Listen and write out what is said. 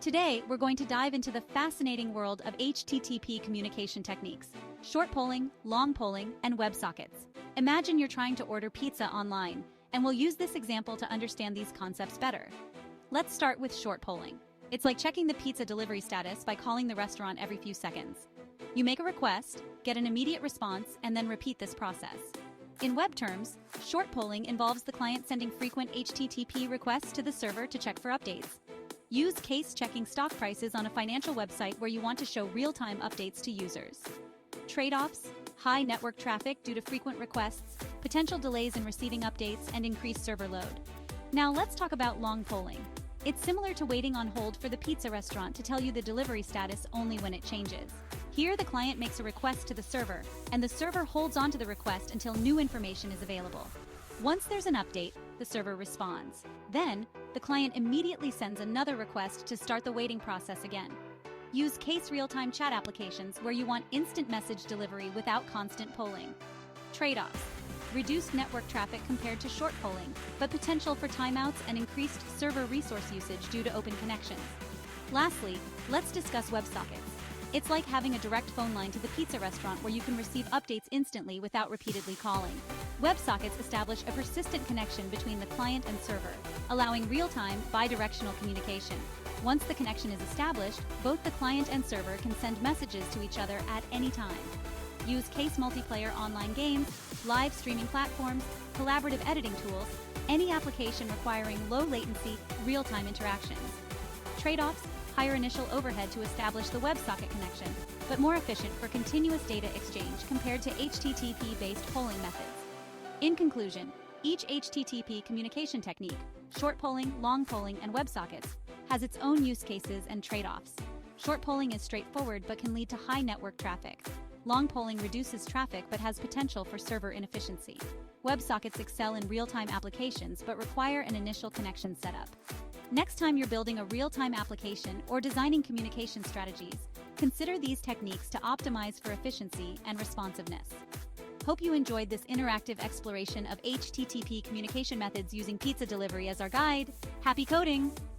Today, we're going to dive into the fascinating world of HTTP communication techniques: short polling, long polling, and WebSockets. Imagine you're trying to order pizza online, and we'll use this example to understand these concepts better. Let's start with short polling. It's like checking the pizza delivery status by calling the restaurant every few seconds. You make a request, get an immediate response, and then repeat this process. In web terms, short polling involves the client sending frequent HTTP requests to the server to check for updates. Use case checking stock prices on a financial website where you want to show real-time updates to users. Trade-offs: high network traffic due to frequent requests, potential delays in receiving updates, and increased server load. Now let's talk about long polling. It's similar to waiting on hold for the pizza restaurant to tell you the delivery status only when it changes. Here, the client makes a request to the server, and the server holds onto the request until new information is available. Once there's an update, the server responds. Then, the client immediately sends another request to start the waiting process again. Use case real-time chat applications where you want instant message delivery without constant polling. Trade-offs: reduced network traffic compared to short polling, but potential for timeouts and increased server resource usage due to open connections. Lastly, let's discuss WebSockets. It's like having a direct phone line to the pizza restaurant where you can receive updates instantly without repeatedly calling. WebSockets establish a persistent connection between the client and server, allowing real-time, bi-directional communication. Once the connection is established, both the client and server can send messages to each other at any time. Use case multiplayer online games, live streaming platforms, collaborative editing tools, any application requiring low-latency, real-time interactions. Trade-offs: higher initial overhead to establish the WebSocket connection, but more efficient for continuous data exchange compared to HTTP-based polling methods. In conclusion, each HTTP communication technique, short polling, long polling, and WebSockets, has its own use cases and trade-offs. Short polling is straightforward but can lead to high network traffic. Long polling reduces traffic but has potential for server inefficiency. WebSockets excel in real-time applications but require an initial connection setup. Next time you're building a real-time application or designing communication strategies, consider these techniques to optimize for efficiency and responsiveness. Hope you enjoyed this interactive exploration of HTTP communication methods using pizza delivery as our guide. Happy coding!